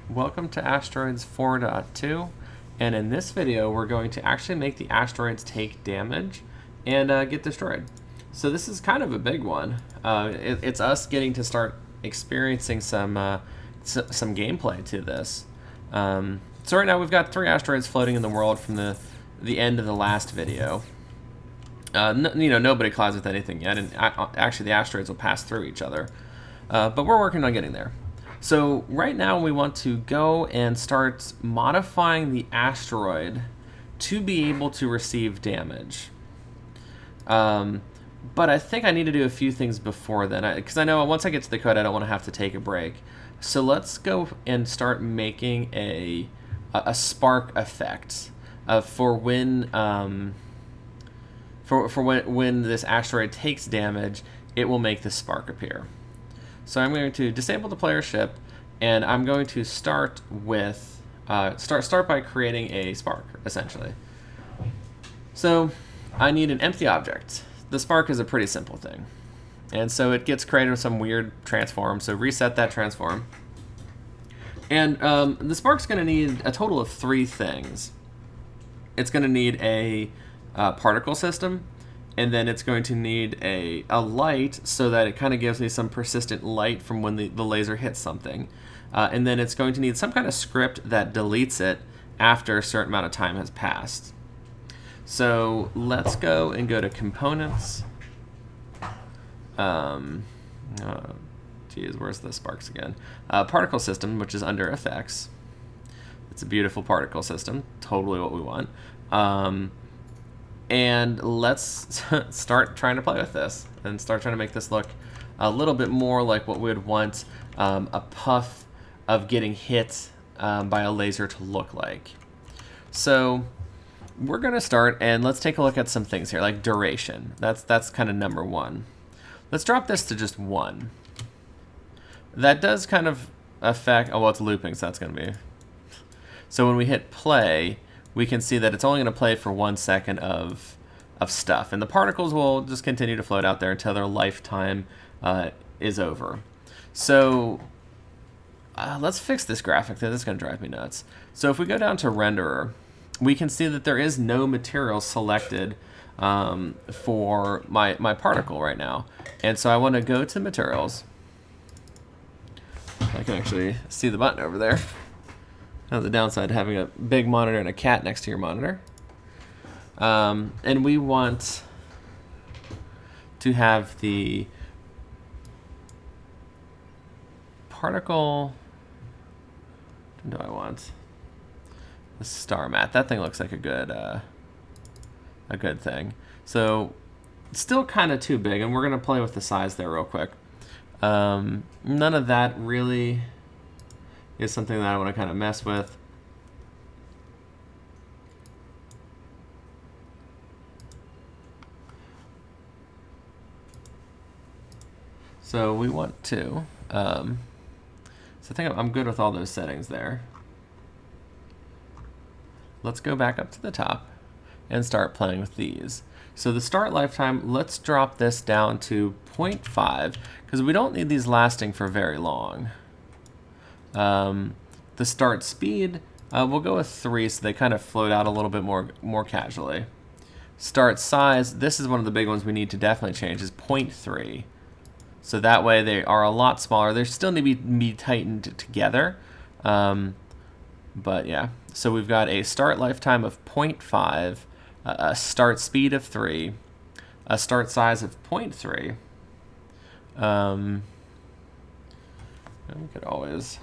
Welcome to Asteroids 4.2, and in this video we're going to actually make the asteroids take damage and get destroyed. So this is kind of a big one. It's us getting to start experiencing some gameplay to this. So right now we've got 3 asteroids floating in the world from the end of the last video. Nobody collides with anything yet, and actually the asteroids will pass through each other. But we're working on getting there. So right now we want to go and start modifying the asteroid to be able to receive damage. But I think I need to do a few things before then, because I know once I get to the code I don't want to have to take a break. So let's go and start making a spark effect for when when this asteroid takes damage, it will make the spark appear. So I'm going to disable the player ship, and I'm going to start with start by creating a spark, essentially. So I need an empty object. The spark is a pretty simple thing, and so it gets created with some weird transform. So reset that transform, and the spark's going to need a total of 3 things. It's going to need a particle system. And then it's going to need a light so that it kind of gives me some persistent light from when the laser hits something. And then it's going to need some kind of script that deletes it after a certain amount of time has passed. So let's go to components. Where's the sparks again? Particle system, which is under effects. It's a beautiful particle system, totally what we want. And let's start trying to play with this and start trying to make this look a little bit more like what we would want a puff of getting hit by a laser to look like. So we're going to start, and let's take a look at some things here, like duration. That's kind of number 1. Let's drop this to just 1. That does kind of affect, oh, well, it's looping, so that's going to be. So when we hit play, we can see that it's only going to play for 1 second of stuff. And the particles will just continue to float out there until their lifetime is over. So let's fix this graphic. This is going to drive me nuts. So if we go down to renderer, we can see that there is no material selected for my particle right now. And so I want to go to materials. I can actually see the button over there. Now the downside of having a big monitor and a cat next to your monitor. And we want to have the particle. What do I want? The star mat. That thing looks like a good thing. So it's still kind of too big, and we're gonna play with the size there real quick. None of that really is something that I want to kind of mess with. So we want to, so I think I'm good with all those settings there. Let's go back up to the top and start playing with these. So the start lifetime, let's drop this down to 0.5 because we don't need these lasting for very long. The start speed, we'll go with 3 so they kind of float out a little bit more casually. Start size, this is one of the big ones we need to definitely change, is 0.3. So that way they are a lot smaller. They still need to be tightened together. But yeah, so we've got a start lifetime of 0.5, a start speed of 3, a start size of 0.3. We could always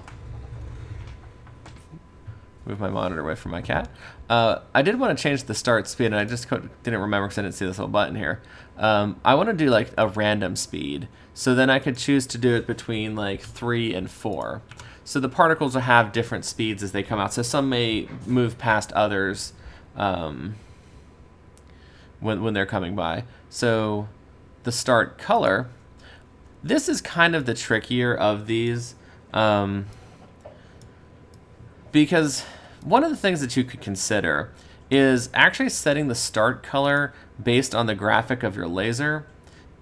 move my monitor away from my cat. I did want to change the start speed, and I just didn't remember because I didn't see this little button here. I want to do like a random speed, so then I could choose to do it between like 3 and 4. So the particles will have different speeds as they come out. So some may move past others when they're coming by. So the start color, this is kind of the trickier of these. Because one of the things that you could consider is actually setting the start color based on the graphic of your laser.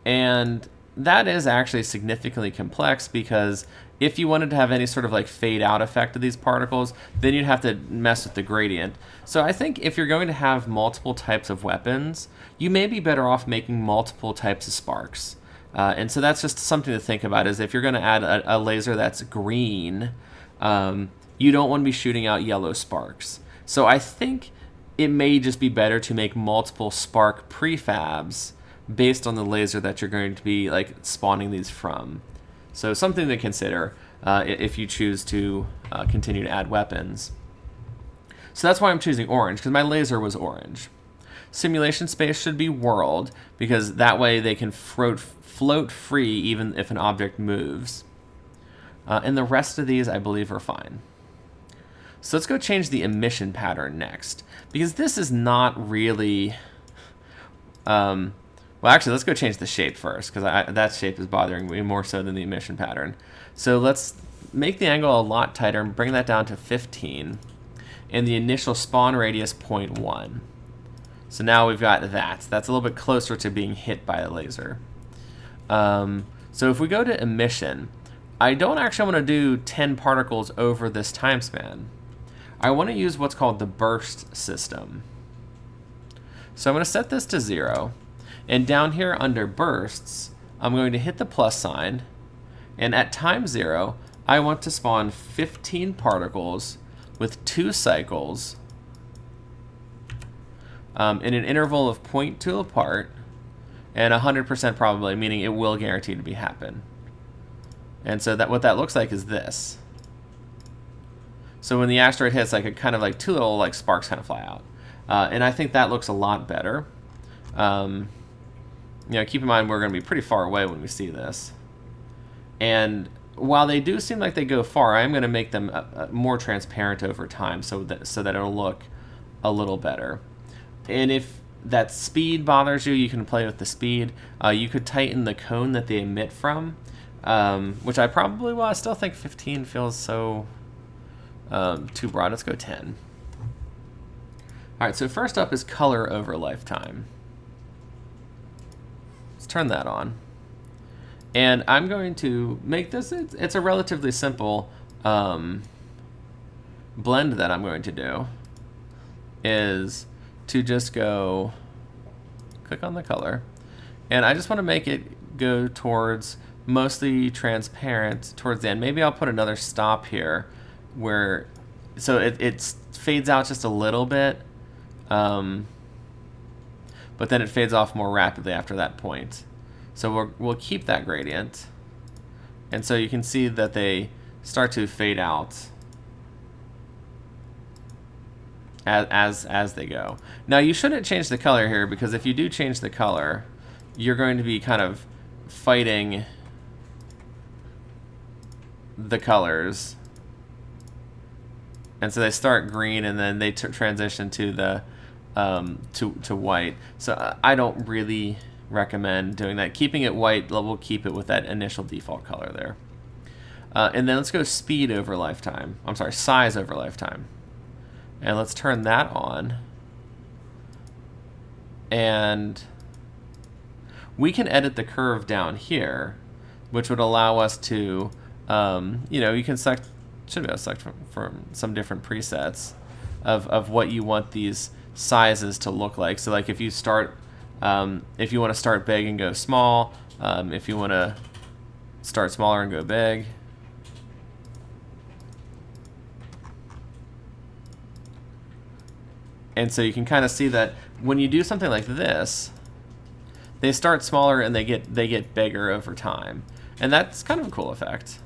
And that is actually significantly complex because If you wanted to have any sort of like fade out effect of these particles, then you'd have to mess with the gradient. So I think if you're going to have multiple types of weapons, you may be better off making multiple types of sparks. And so that's just something to think about, is if you're going to add a laser that's green, you don't want to be shooting out yellow sparks. So I think it may just be better to make multiple spark prefabs based on the laser that you're going to be like spawning these from. So something to consider if you choose to continue to add weapons. So that's why I'm choosing orange, because my laser was orange. Simulation space should be world, because that way they can float free even if an object moves. And the rest of these I believe are fine. So let's go change the emission pattern next, because this is not really... well, actually, let's go change the shape first, because that shape is bothering me more so than the emission pattern. So let's make the angle a lot tighter and bring that down to 15. And the initial spawn radius 0.1. So now we've got that. That's a little bit closer to being hit by a laser. So if we go to emission, I don't actually want to do 10 particles over this time span. I want to use what's called the burst system. So I'm going to set this to 0. And down here under bursts, I'm going to hit the plus sign. And at time 0, I want to spawn 15 particles with 2 cycles in an interval of 0.2 apart and 100% probability, meaning it will guarantee to be happen. And so what that looks like is this. So when the asteroid hits, like kind of like 2 little like sparks kind of fly out. And I think that looks a lot better. You know, keep in mind we're going to be pretty far away when we see this. And while they do seem like they go far, I'm going to make them more transparent over time so that it'll look a little better. And if that speed bothers you, you can play with the speed. You could tighten the cone that they emit from, which I probably will. I still think 15 feels so too broad. Let's go 10. All right, so first up is color over lifetime. Let's turn that on. And I'm going to make this, it's a relatively simple blend that I'm going to do, is to just go, click on the color, and I just want to make it go towards mostly transparent towards the end. Maybe I'll put another stop here where, so it fades out just a little bit, but then it fades off more rapidly after that point. So we'll keep that gradient, and so you can see that they start to fade out as they go. Now you shouldn't change the color here, because if you do change the color, you're going to be kind of fighting the colors, and so they start green and then they transition to the to white. So I don't really recommend doing that. Keeping it white, we'll keep it with that initial default color there. And then let's go speed over lifetime. I'm sorry, size over lifetime. And let's turn that on. And we can edit the curve down here, which would allow us to, you know, you can select, should be able to select from some different presets of what you want these sizes to look like. So like if you start, if you want to start big and go small, if you want to start smaller and go big. And so you can kind of see that when you do something like this, they start smaller and they get bigger over time. And that's kind of a cool effect.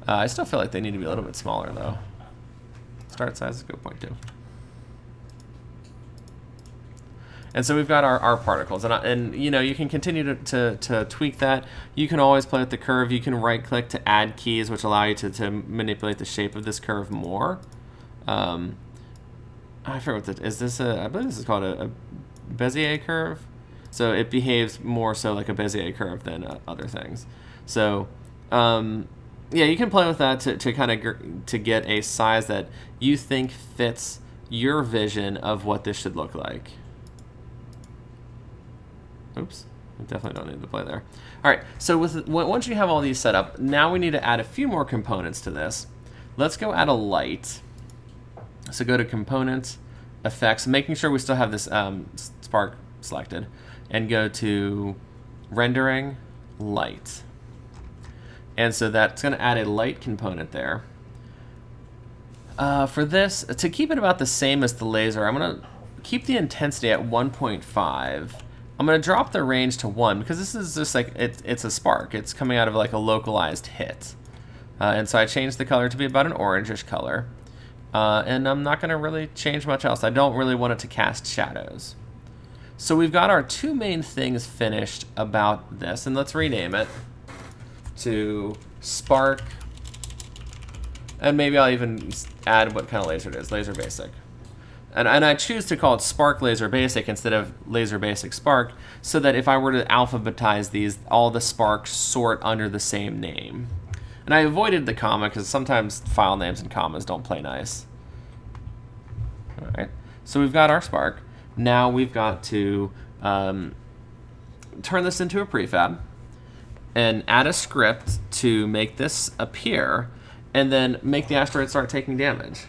I still feel like they need to be a little bit smaller though. Start size is go 0.2. And so we've got our particles, and you know, you can continue to tweak that. You can always play with the curve. You can right click to add keys, which allow you to manipulate the shape of this curve more. I forget what is this I believe this is called a Bezier curve. So it behaves more so like a Bezier curve than other things. So yeah, you can play with that to kind of to get a size that you think fits your vision of what this should look like. Oops. We definitely don't need to play there. All right, so once you have all these set up, now we need to add a few more components to this. Let's go add a light. So go to Components, Effects, making sure we still have this spark selected, and go to Rendering, Light. And so that's going to add a light component there. For this, to keep it about the same as the laser, I'm going to keep the intensity at 1.5. I'm going to drop the range to 1 because this is just like, it's a spark. It's coming out of like a localized hit. And so I changed the color to be about an orangish color. And I'm not going to really change much else. I don't really want it to cast shadows. So we've got our two main things finished about this. And let's rename it to Spark. And maybe I'll even add what kind of laser it is, Laser Basic. And I choose to call it Spark Laser Basic instead of Laser Basic Spark, so that if I were to alphabetize these, all the sparks sort under the same name. And I avoided the comma because sometimes file names and commas don't play nice. All right, so we've got our spark. Now we've got to turn this into a prefab and add a script to make this appear, and then make the asteroid start taking damage.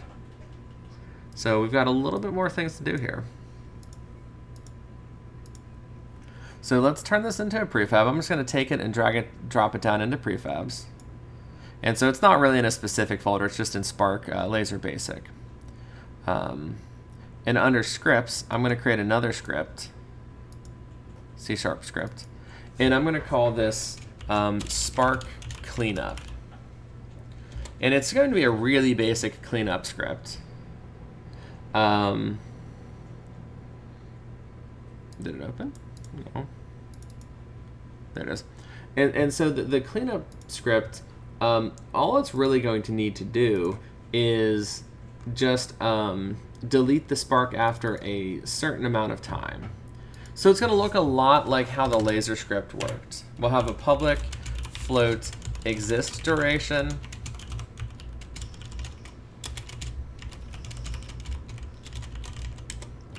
So we've got a little bit more things to do here. So let's turn this into a prefab. I'm just going to take it and drop it down into prefabs. And so it's not really in a specific folder, it's just in Spark Laser Basic. And under scripts, I'm going to create another script, C# script, and I'm going to call this Spark Cleanup. And it's going to be a really basic cleanup script. Did it open? No. There it is. And so the cleanup script, all it's really going to need to do is just delete the spark after a certain amount of time. So it's going to look a lot like how the laser script worked. We'll have a public float exist duration.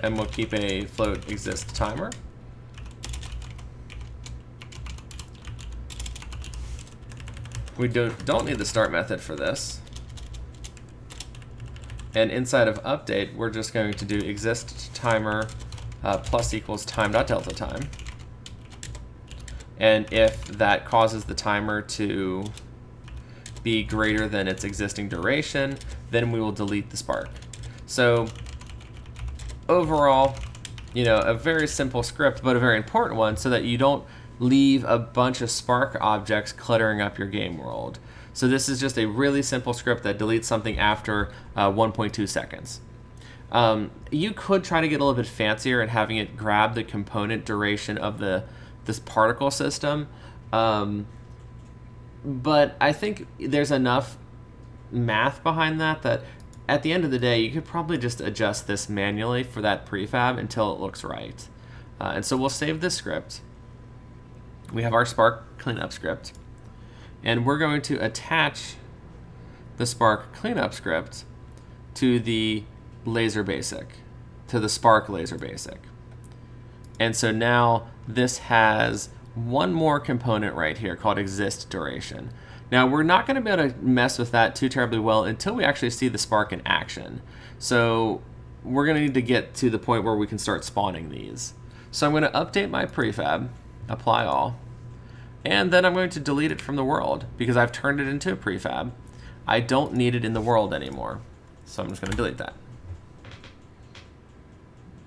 And we'll keep a float exist timer. We don't need the start method for this. And inside of update, we're just going to do exist timer plus equals time.delta time. And if that causes the timer to be greater than its existing duration, then we will delete the spark. So overall, you know, a very simple script, but a very important one, so that you don't leave a bunch of spark objects cluttering up your game world. So this is just a really simple script that deletes something after 1.2 seconds. You could try to get a little bit fancier at having it grab the component duration of this particle system, but I think there's enough math behind that at the end of the day, you could probably just adjust this manually for that prefab until it looks right. And so we'll save this script. We have our Spark cleanup script. And we're going to attach the Spark cleanup script to the Laser Basic, to the Spark Laser Basic. And so now this has one more component right here called exist duration. Now we're not going to be able to mess with that too terribly well until we actually see the spark in action. So we're going to need to get to the point where we can start spawning these. So I'm going to update my prefab, apply all, and then I'm going to delete it from the world because I've turned it into a prefab. I don't need it in the world anymore. So I'm just going to delete that.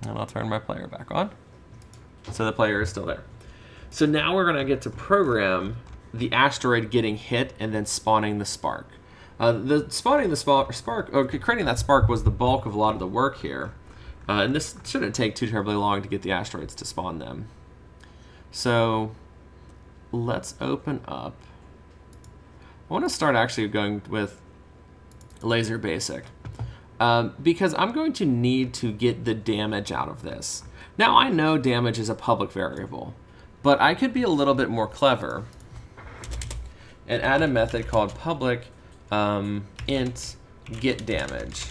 And I'll turn my player back on. So the player is still there. So now we're going to get to program the asteroid getting hit and then spawning the spark. Spawning the spark, or creating that spark, was the bulk of a lot of the work here. And this shouldn't take too terribly long to get the asteroids to spawn them. So let's open up. I want to start actually going with Laser Basic because I'm going to need to get the damage out of this. Now I know damage is a public variable, but I could be a little bit more clever and add a method called public int get damage.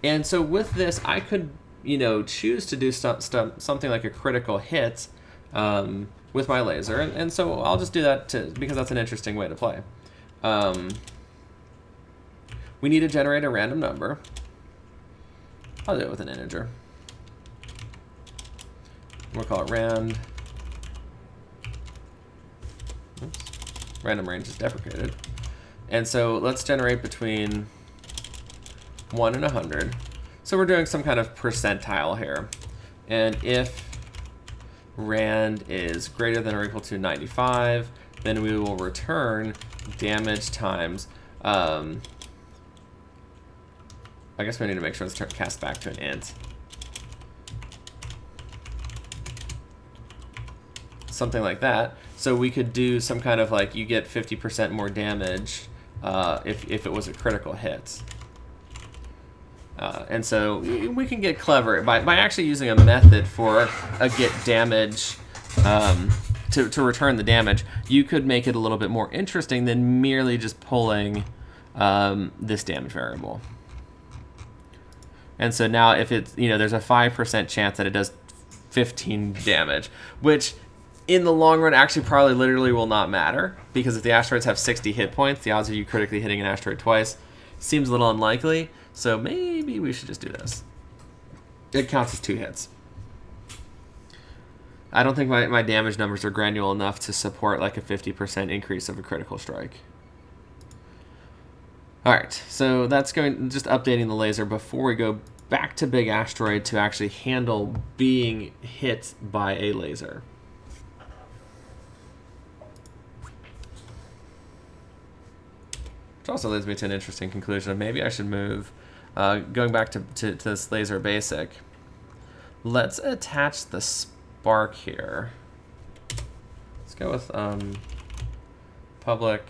And so with this, I could, you know, choose to do something like a critical hit with my laser, and so I'll just do that because that's an interesting way to play. We need to generate a random number. I'll do it with an integer. We'll call it rand. Oops. Random range is deprecated. And so let's generate between 1 and 100. So we're doing some kind of percentile here. And if rand is greater than or equal to 95, then we will return damage times. I guess we need to make sure it's cast back to an int. Something like that. So we could do some kind of like, you get 50% more damage if it was a critical hit. And so we can get clever by actually using a method for a get damage to return the damage. You could make it a little bit more interesting than merely just pulling this damage variable. And so now if it's, there's a 5% chance that it does 15 damage, which in the long run actually probably literally will not matter, because if the asteroids have 60 hit points, the odds of you critically hitting an asteroid twice seems a little unlikely. So maybe we should just do this. It counts as 2 hits. I don't think my damage numbers are granular enough to support like a 50% increase of a critical strike. All right, so that's just updating the laser before we go back to Big Asteroid to actually handle being hit by a laser. Which also leads me to an interesting conclusion of maybe I should move, going back to this laser basic. Let's attach the spark here. Let's go with public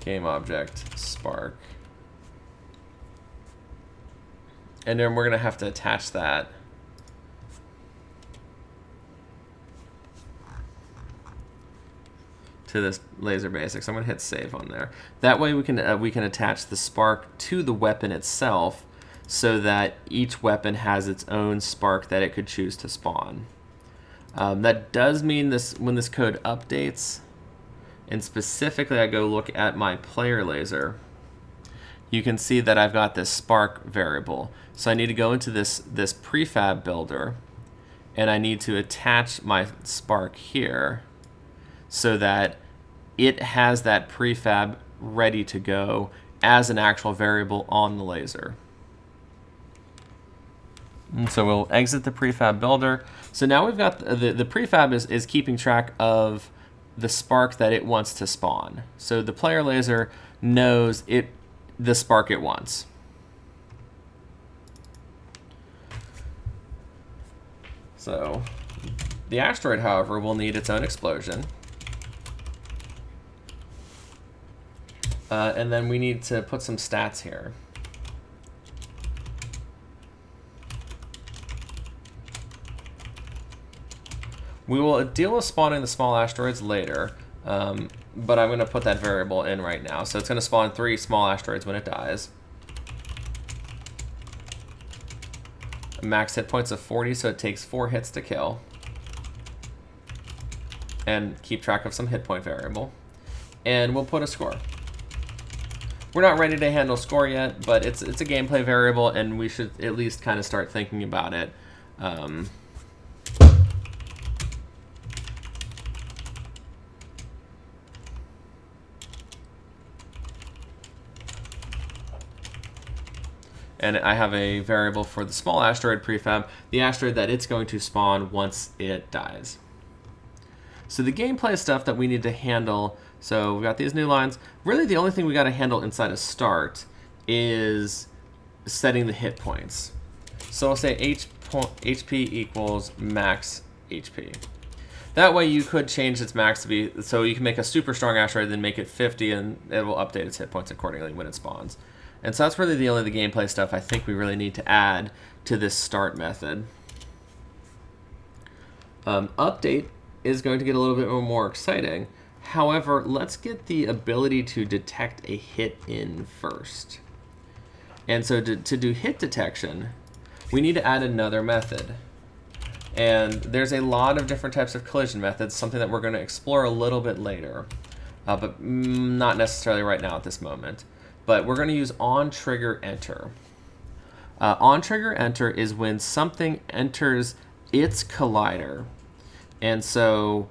game object spark. And then we're going to have to attach that to this laser basic. So I'm going to hit save on there. That way we can attach the spark to the weapon itself, so that each weapon has its own spark that it could choose to spawn. That does mean when this code updates, and specifically I go look at my player laser, you can see that I've got this spark variable. So I need to go into this prefab builder, and I need to attach my spark here so that it has that prefab ready to go as an actual variable on the laser. And so we'll exit the prefab builder. So now we've got the prefab is keeping track of the spark that it wants to spawn. So the player laser knows the spark it wants. So the asteroid, however, will need its own explosion. And then we need to put some stats here. We will deal with spawning the small asteroids later, but I'm going to put that variable in right now. So it's going to spawn 3 small asteroids when it dies. A max hit points of 40, so it takes 4 hits to kill. And keep track of some hit point variable. And we'll put a score. We're not ready to handle score yet, but it's a gameplay variable, and we should at least kind of start thinking about it. And I have a variable for the small asteroid prefab, the asteroid that it's going to spawn once it dies. So the gameplay stuff that we need to handle, so we've got these new lines. Really the only thing we got to handle inside of start is setting the hit points. So I'll say HP equals max HP. That way you could change its max to be, so you can make a super strong asteroid, then make it 50, and it will update its hit points accordingly when it spawns. And so that's really the gameplay stuff I think we really need to add to this start method. Update is going to get a little bit more exciting. However, let's get the ability to detect a hit in first. And so to do hit detection, we need to add another method. And there's a lot of different types of collision methods, something that we're going to explore a little bit later, but not necessarily right now at this moment. But we're going to use on-trigger enter. On-trigger enter is when something enters its collider. And so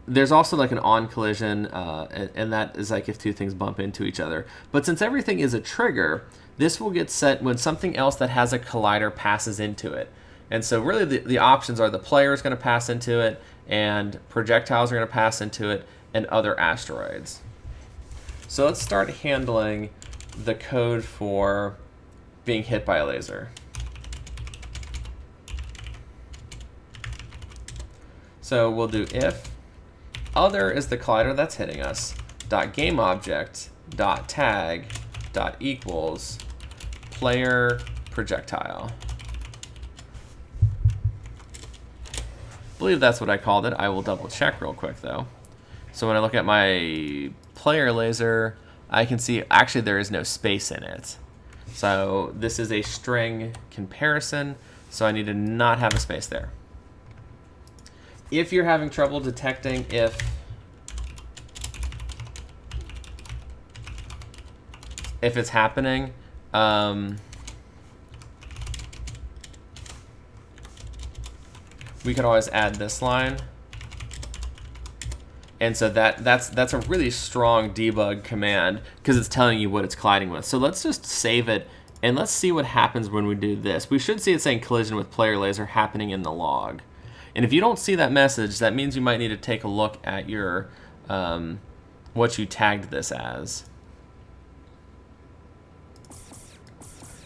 there's also like an on-collision, and that is like if two things bump into each other. But since everything is a trigger, this will get set when something else that has a collider passes into it. And so really the options are the player is going to pass into it, and projectiles are going to pass into it, and other asteroids. So let's start handling the code for being hit by a laser. So we'll do if other is the collider that's hitting us, .gameObject, .tag, .equals, player projectile. I believe that's what I called it. I will double check real quick though. So when I look at my player laser, I can see actually there is no space in it. So this is a string comparison, so I need to not have a space there. If you're having trouble detecting if it's happening, we could always add this line. And so that's a really strong debug command because it's telling you what it's colliding with. So let's just save it and let's see what happens when we do this. We should see it saying collision with player laser happening in the log. And if you don't see that message, that means you might need to take a look at your what you tagged this as.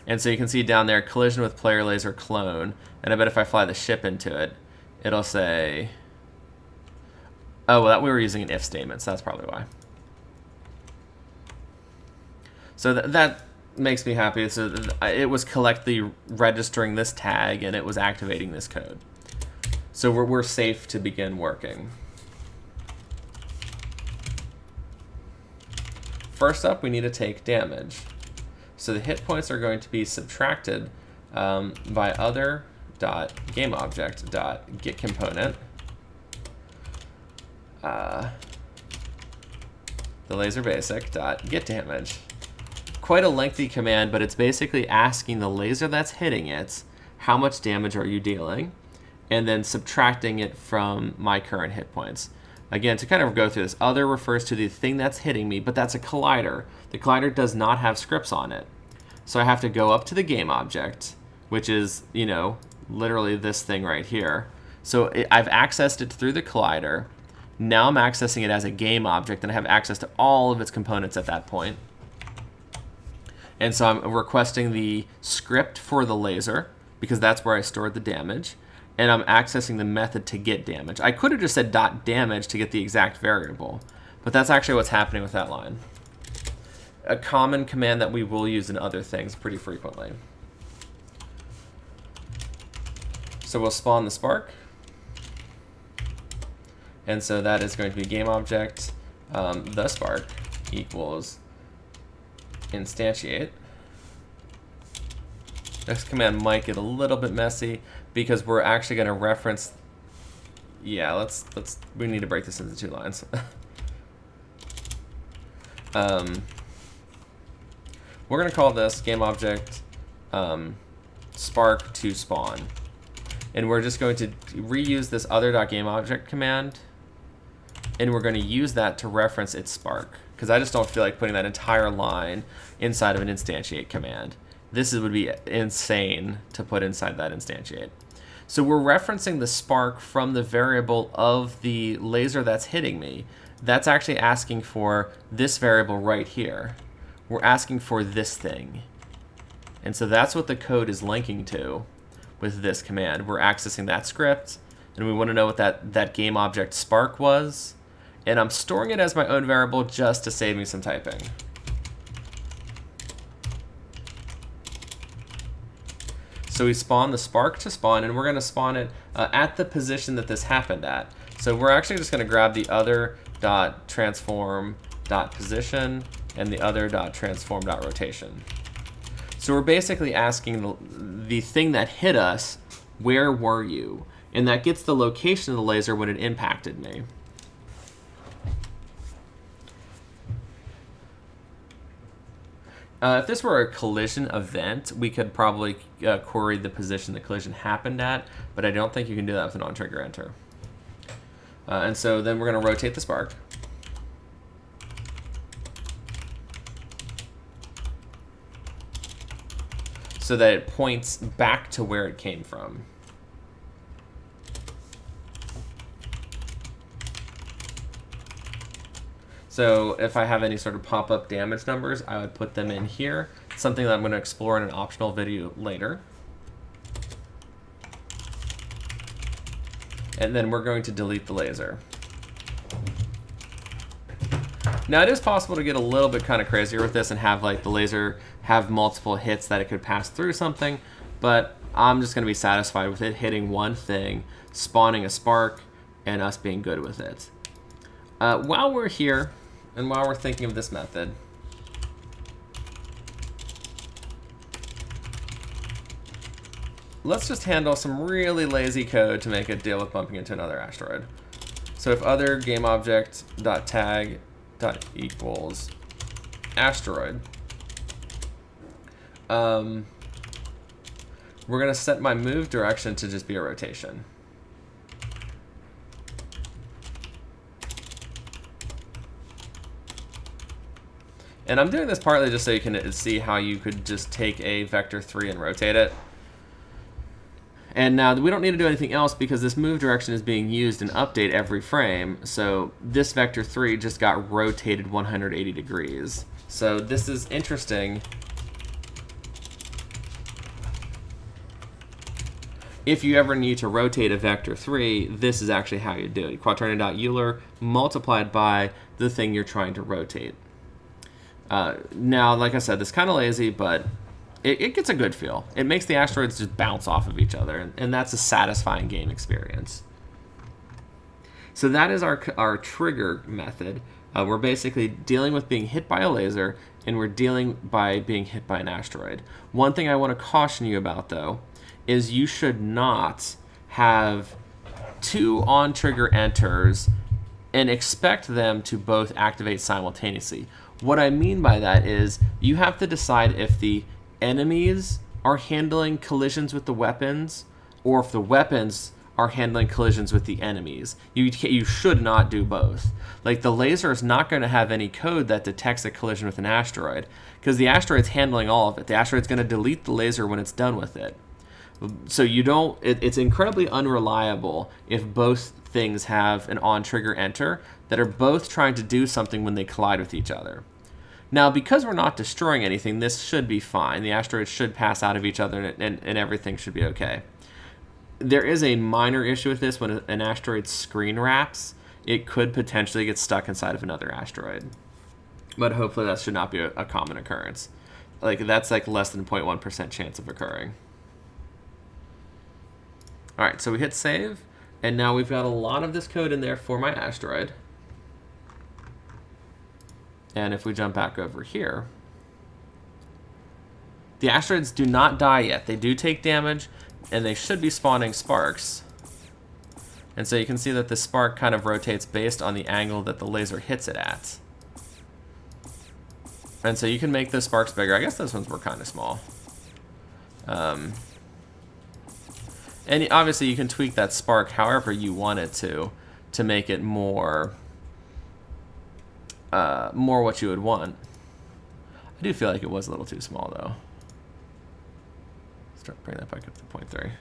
And so you can see down there, collision with player laser clone. And I bet if I fly the ship into it, it'll say, oh, well, that we were using an if statement, so that's probably why. So that makes me happy. So it was correctly registering this tag, and it was activating this code. So we're safe to begin working. First up, we need to take damage. So the hit points are going to be subtracted by other.gameObject.getComponent. The laser basic.getDamage. Quite a lengthy command, but it's basically asking the laser that's hitting it, how much damage are you dealing, and then subtracting it from my current hit points. Again, to kind of go through this, other refers to the thing that's hitting me, but that's a collider. The collider does not have scripts on it. So I have to go up to the game object, which is, you know, literally this thing right here. So I've accessed it through the collider. Now I'm accessing it as a game object, and I have access to all of its components at that point. And so I'm requesting the script for the laser, because that's where I stored the damage. And I'm accessing the method to get damage. I could have just said .damage to get the exact variable, but that's actually what's happening with that line. A common command that we will use in other things pretty frequently. So we'll spawn the spark. And so that is going to be game object, the spark equals instantiate. This command might get a little bit messy because we're actually going to reference. Yeah, we need to break this into two lines. We're going to call this game object spark to spawn, and we're just going to reuse this other.gameObject command, and we're going to use that to reference its spark because I just don't feel like putting that entire line inside of an instantiate command. This would be insane to put inside that instantiate. So we're referencing the spark from the variable of the laser that's hitting me. That's actually asking for this variable right here. We're asking for this thing. And so that's what the code is linking to with this command. We're accessing that script, and we want to know what that game object spark was. And I'm storing it as my own variable just to save me some typing. So we spawn the spark to spawn, and we're going to spawn it at the position that this happened at. So we're actually just going to grab the other.transform.position and the other.transform.rotation. So we're basically asking the thing that hit us where were you? And that gets the location of the laser when it impacted me. If this were a collision event, we could probably query the position the collision happened at, but I don't think you can do that with an on-trigger enter. And so then we're going to rotate the spark. So that it points back to where it came from. So if I have any sort of pop-up damage numbers, I would put them in here. Something that I'm going to explore in an optional video later. And then we're going to delete the laser. Now it is possible to get a little bit kind of crazier with this and have like the laser have multiple hits that it could pass through something, but I'm just going to be satisfied with it hitting one thing, spawning a spark, and us being good with it. While we're here, and while we're thinking of this method, let's just handle some really lazy code to make it deal with bumping into another asteroid. So if other gameObject.tag equals asteroid, we're going to set my move direction to just be a rotation. And I'm doing this partly just so you can see how you could just take a vector 3 and rotate it. And now we don't need to do anything else because this move direction is being used in update every frame. So this vector 3 just got rotated 180 degrees. So this is interesting. If you ever need to rotate a vector 3, this is actually how you do it. Quaternion.Euler multiplied by the thing you're trying to rotate. Now, like I said, this is kind of lazy, but it gets a good feel. It makes the asteroids just bounce off of each other, and that's a satisfying game experience. So that is our trigger method. We're basically dealing with being hit by a laser, and we're dealing by being hit by an asteroid. One thing I want to caution you about, though, is you should not have two on-trigger enters and expect them to both activate simultaneously. What I mean by that is you have to decide if the enemies are handling collisions with the weapons or if the weapons are handling collisions with the enemies. You should not do both. Like the laser is not going to have any code that detects a collision with an asteroid because the asteroid's handling all of it. The asteroid's going to delete the laser when it's done with it. So you don't, it's incredibly unreliable if both things have an on-trigger enter that are both trying to do something when they collide with each other. Now, because we're not destroying anything, this should be fine. The asteroids should pass out of each other and everything should be okay. There is a minor issue with this. When an asteroid screen wraps, it could potentially get stuck inside of another asteroid. But hopefully that should not be a common occurrence. Like that's like less than 0.1% chance of occurring. All right, so we hit save, and now we've got a lot of this code in there for my asteroid. And if we jump back over here, the asteroids do not die yet. They do take damage, and they should be spawning sparks. And so you can see that the spark kind of rotates based on the angle that the laser hits it at. And so you can make the sparks bigger. I guess those ones were kind of small. And obviously you can tweak that spark however you want it to make it more what you would want. I do feel like it was a little too small though. Let's bring that back up to 0.3.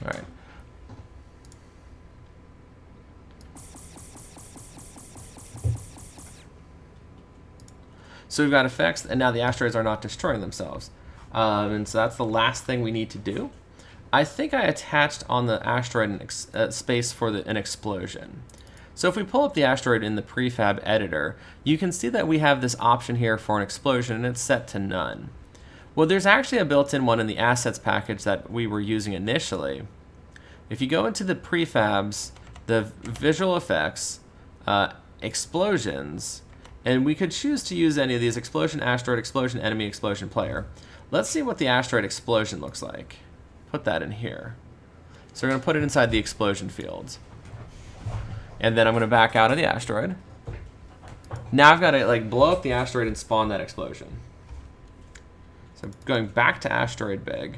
All right. So we've got effects, and now the asteroids are not destroying themselves. And so that's the last thing we need to do. I think I attached on the asteroid space for an explosion. So if we pull up the asteroid in the prefab editor, you can see that we have this option here for an explosion, and it's set to none. Well, there's actually a built-in one in the assets package that we were using initially. If you go into the prefabs, the visual effects, explosions, And we could choose to use any of these: explosion, asteroid, explosion, enemy, explosion, player. Let's see what the asteroid explosion looks like. Put that in here. So we're going to put it inside the explosion fields. And then I'm going to back out of the asteroid. Now I've got to like blow up the asteroid and spawn that explosion. So going back to AsteroidBig,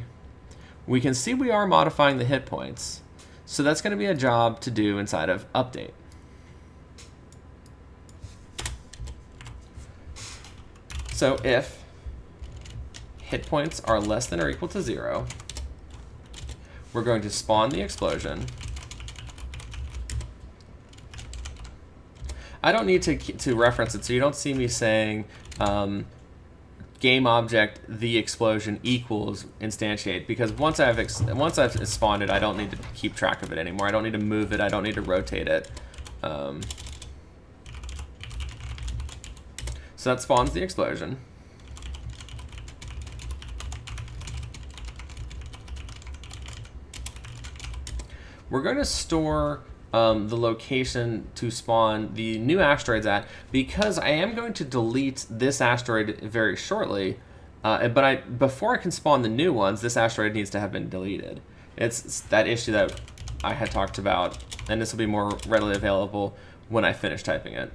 we can see we are modifying the hit points. So that's going to be a job to do inside of update. So if hit points are less than or equal to 0, we're going to spawn the explosion. I don't need to reference it, so you don't see me saying game object the explosion equals instantiate, because once I've spawned it, I don't need to keep track of it anymore. I don't need to move it. I don't need to rotate it. So that spawns the explosion. We're going to store the location to spawn the new asteroids at, because I am going to delete this asteroid very shortly. But before I can spawn the new ones, this asteroid needs to have been deleted. It's that issue that I had talked about, and this will be more readily available when I finish typing it.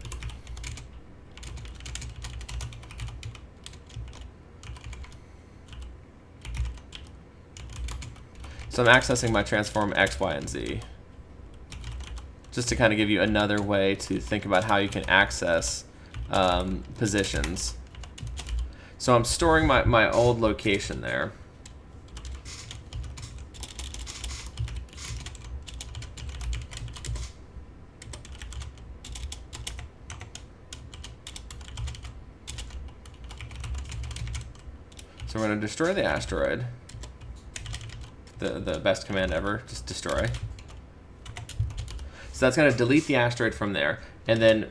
So I'm accessing my transform X, Y, and Z, just to kind of give you another way to think about how you can access positions. So I'm storing my old location there. So we're going to destroy the asteroid. The best command ever, just destroy. So that's going to delete the asteroid from there. And then,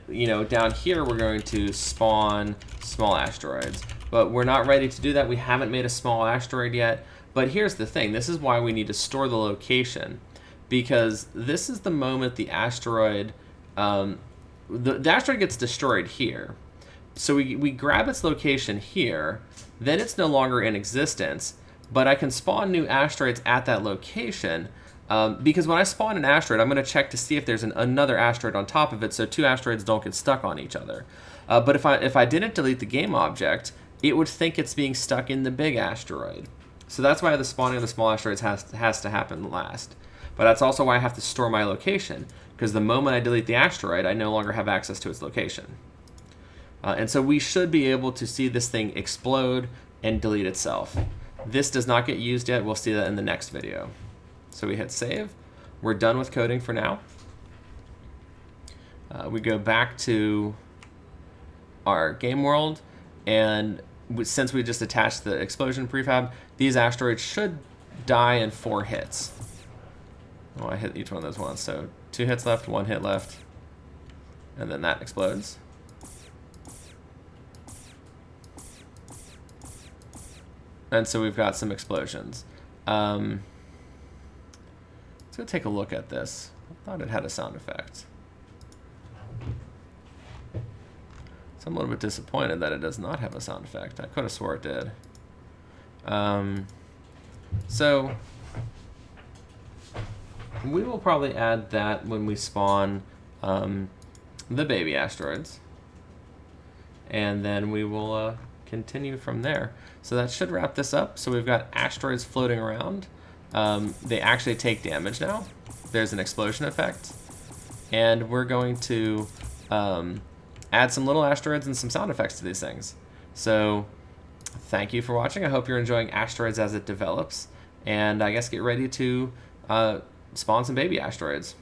down here we're going to spawn small asteroids. But we're not ready to do that. We haven't made a small asteroid yet. But here's the thing. This is why we need to store the location. Because this is the moment the asteroid, the asteroid gets destroyed here. So we grab its location here. Then it's no longer in existence. But I can spawn new asteroids at that location, because when I spawn an asteroid, I'm going to check to see if there's another asteroid on top of it, so two asteroids don't get stuck on each other. But if I didn't delete the game object, it would think it's being stuck in the big asteroid. So that's why the spawning of the small asteroids has to happen last. But that's also why I have to store my location, because the moment I delete the asteroid, I no longer have access to its location. And so we should be able to see this thing explode and delete itself. This does not get used yet. We'll see that in the next video. So we hit save. We're done with coding for now. We go back to our game world, and since we just attached the explosion prefab, these asteroids should die in 4 hits. Oh, I hit each one of those once. So 2 hits left, 1 hit left, and then that explodes. And so we've got some explosions. Let's go take a look at this. I thought it had a sound effect. So I'm a little bit disappointed that it does not have a sound effect. I could have swore it did. So we will probably add that when we spawn the baby asteroids. And then we will continue from there. So that should wrap this up. So we've got asteroids floating around. They actually take damage now. There's an explosion effect. And we're going to add some little asteroids and some sound effects to these things. So thank you for watching. I hope you're enjoying Asteroids as it develops. And I guess get ready to spawn some baby asteroids.